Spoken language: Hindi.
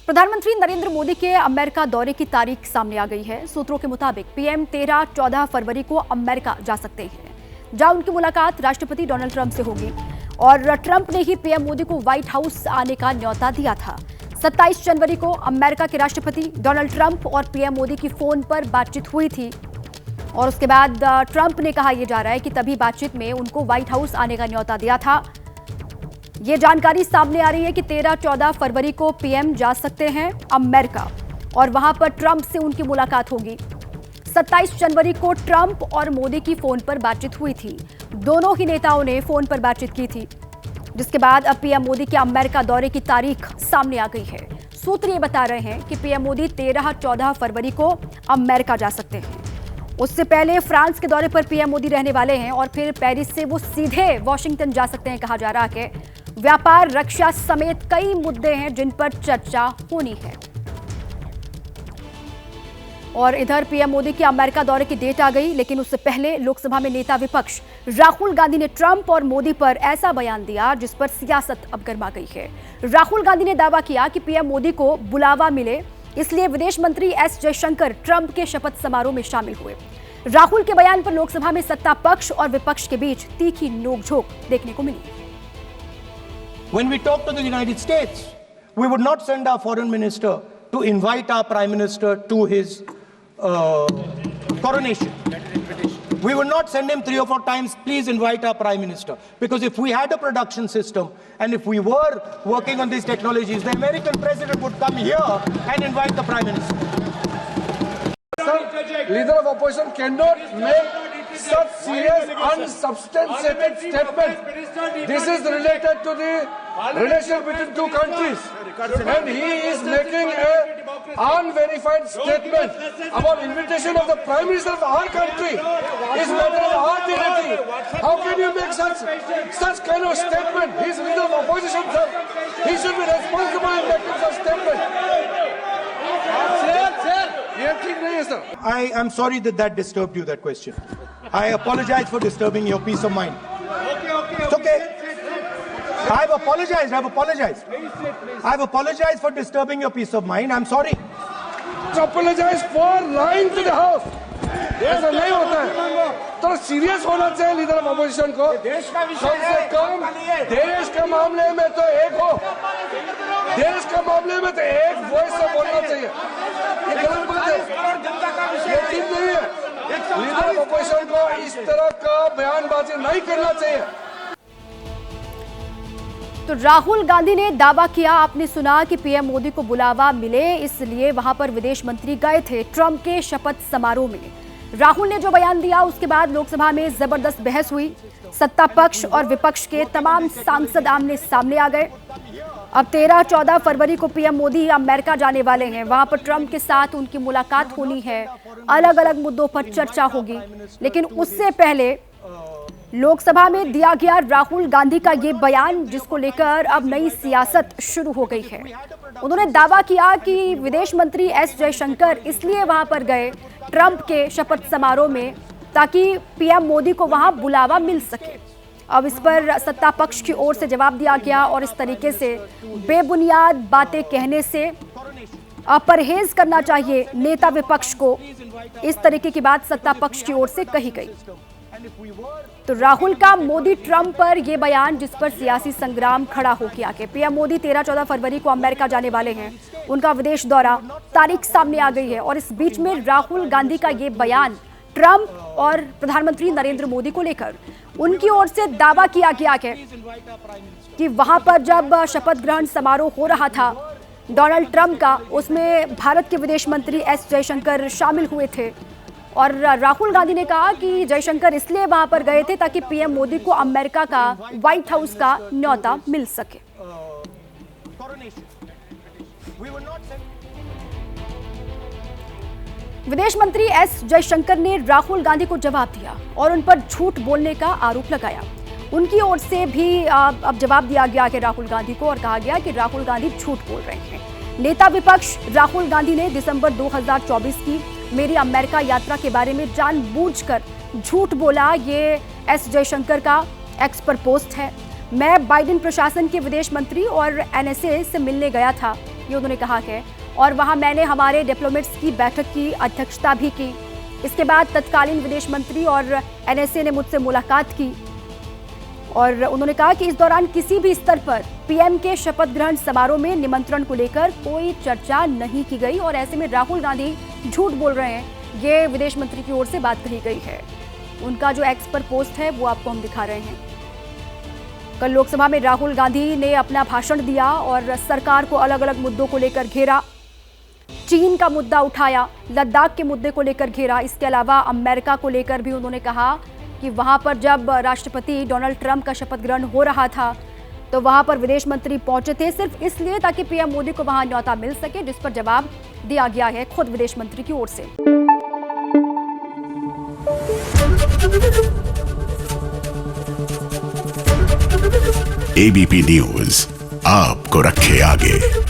प्रधानमंत्री नरेंद्र मोदी के अमेरिका दौरे की तारीख सामने आ गई है। सूत्रों के मुताबिक पीएम 13-14 फरवरी को अमेरिका जा सकते हैं, जहां उनकी मुलाकात राष्ट्रपति डोनाल्ड ट्रंप से होगी। और ट्रंप ने ही पीएम मोदी को व्हाइट हाउस आने का न्योता दिया था। 27 जनवरी को अमेरिका के राष्ट्रपति डोनाल्ड ट्रंप और पीएम मोदी की फोन पर बातचीत हुई थी और उसके बाद ट्रंप ने कहा यह जा रहा है कि तभी बातचीत में उनको व्हाइट हाउस आने का न्योता दिया था। ये जानकारी सामने आ रही है कि 13-14 फरवरी को पीएम जा सकते हैं अमेरिका और वहां पर ट्रंप से उनकी मुलाकात होगी। 27 जनवरी को ट्रंप और मोदी की फोन पर बातचीत हुई थी। दोनों ही नेताओं ने फोन पर बातचीत की थी, जिसके बाद अब पीएम मोदी के अमेरिका दौरे की तारीख सामने आ गई है। सूत्र ये बता रहे हैं कि पीएम मोदी 13-14 फरवरी को अमेरिका जा सकते हैं। उससे पहले फ्रांस के दौरे पर पीएम मोदी रहने वाले हैं और फिर पेरिस से वो सीधे वॉशिंगटन जा सकते हैं। कहा जा रहा है व्यापार, रक्षा समेत कई मुद्दे हैं जिन पर चर्चा होनी है। और इधर पीएम मोदी के अमेरिका दौरे की डेट आ गई, लेकिन उससे पहले लोकसभा में नेता विपक्ष राहुल गांधी ने ट्रंप और मोदी पर ऐसा बयान दिया जिस पर सियासत अब गर्मा गई है। राहुल गांधी ने दावा किया कि पीएम मोदी को बुलावा मिले, इसलिए विदेश मंत्री एस जयशंकर ट्रंप के शपथ समारोह में शामिल हुए। राहुल के बयान पर लोकसभा में सत्ता पक्ष और विपक्ष के बीच तीखी नोकझोंक देखने को मिली। When we talk to the United States, we would not send our foreign minister to invite our prime minister to his coronation. We would not send him 3 or 4 times, please invite our prime minister. Because if we had a production system and if we were working on these technologies, the American president would come here and invite the prime minister. Sir, leader of opposition cannot make such serious, unsubstantiated statement. This is related to the relation between two countries, and he is making an unverified statement about invitation of the Prime Minister of our country. Is matter of our dignity. How can you make such kind of statement? He is leader of opposition, sir. He should be responsible in making such statement. I am sorry that disturbed you, that question. I apologize for disturbing your peace of mind. It's okay. I've apologized. I've apologized for disturbing your peace of mind. I'm sorry. Apologize for lying to the house. ऐसा नहीं होता है। तो सीरियस होना चाहिए लीडर ऑफ अपोजिशन को। कम से कम देश के मामले में तो एक हो, देश के मामले में तो एक वॉइस से बोलना चाहिए। ये गलत बात है, ये ठीक नहीं है। लीडर ऑफ अपोजिशन को इस तरह का बयानबाजी नहीं करना चाहिए। तो राहुल गांधी ने दावा किया, आपने सुना, कि पीएम मोदी को बुलावा मिले, इसलिए वहां पर विदेश मंत्री गए थे ट्रंप के शपथ समारोह में। राहुल ने जो बयान दिया उसके बाद लोकसभा में जबरदस्त बहस हुई। सत्ता पक्ष और विपक्ष के तमाम सांसद आमने सामने आ गए। अब 13-14 फरवरी को पीएम मोदी अमेरिका जाने वाले हैं। वहां पर ट्रंप के साथ उनकी मुलाकात होनी है, अलग अलग मुद्दों पर चर्चा होगी। लेकिन उससे पहले लोकसभा में दिया गया राहुल गांधी का ये बयान, जिसको लेकर अब नई सियासत शुरू हो गई है। उन्होंने दावा किया कि विदेश मंत्री एस जयशंकर इसलिए वहां पर गए ट्रंप के शपथ समारोह में ताकि पीएम मोदी को वहां बुलावा मिल सके। अब इस पर सत्ता पक्ष की ओर से जवाब दिया गया और इस तरीके से बेबुनियाद बातें कहने से परहेज करना चाहिए नेता विपक्ष को, इस तरीके की बात सत्ता पक्ष की ओर से कही गई। तो राहुल का मोदी ट्रंप पर यह बयान, जिस पर सियासी संग्राम खड़ा हो गया कि पीएम मोदी 13-14 फरवरी को अमेरिका जाने वाले हैं। उनका विदेश दौरा, तारीख सामने आ गई है और इस बीच में राहुल गांधी का यह बयान ट्रंप और प्रधानमंत्री नरेंद्र मोदी को लेकर उनकी ओर से दावा किया गया है कि वहां पर जब शपथ ग्रहण समारोह हो रहा था डोनाल्ड ट्रंप का, उसमें भारत के विदेश मंत्री एस जयशंकर शामिल हुए थे। और राहुल गांधी ने कहा कि जयशंकर इसलिए वहां पर गए थे ताकि पीएम मोदी को अमेरिका का व्हाइट हाउस का न्योता मिल सके। विदेश मंत्री एस जयशंकर ने राहुल गांधी को जवाब दिया और उन पर झूठ बोलने का आरोप लगाया। उनकी ओर से भी अब जवाब दिया गया कि राहुल गांधी को, और कहा गया कि राहुल गांधी झूठ बोल रहे हैं। नेता विपक्ष राहुल गांधी ने दिसंबर 2024 की मेरी अमेरिका यात्रा के बारे में जानबूझकर झूठ बोला। ये एस जयशंकर का एक्स पर पोस्ट है। मैं बाइडेन प्रशासन के विदेश मंत्री और एनएसए से मिलने गया था। ये उन्होंने कहा है। और वहां मैंने हमारे डिप्लोमेट्स की बैठक की अध्यक्षता भी की। इसके बाद तत्कालीन विदेश मंत्री और एनएसए ने मुझसे मुलाकात की और उन्होंने कहा कि इस दौरान किसी भी स्तर पर पीएम के शपथ ग्रहण समारोह में निमंत्रण को लेकर कोई चर्चा नहीं की गई और ऐसे में राहुल गांधी झूठ बोल रहे हैं, ये विदेश मंत्री की ओर से बात कही गई है। उनका जो एक्स पर पोस्ट है वो आपको हम दिखा रहे हैं। कल लोकसभा में राहुल गांधी ने अपना भाषण दिया और सरकार को अलग अलग मुद्दों को लेकर घेरा। चीन का मुद्दा उठाया, लद्दाख के मुद्दे को लेकर घेरा। इसके अलावा अमेरिका को लेकर भी उन्होंने कहा कि वहां पर जब राष्ट्रपति डोनाल्ड ट्रंप का शपथ ग्रहण हो रहा था तो वहां पर विदेश मंत्री पहुंचे थे सिर्फ इसलिए ताकि पीएम मोदी को वहां न्योता मिल सके, जिस पर जवाब दिया गया है खुद विदेश मंत्री की ओर से। एबीपी न्यूज आपको रखे आगे।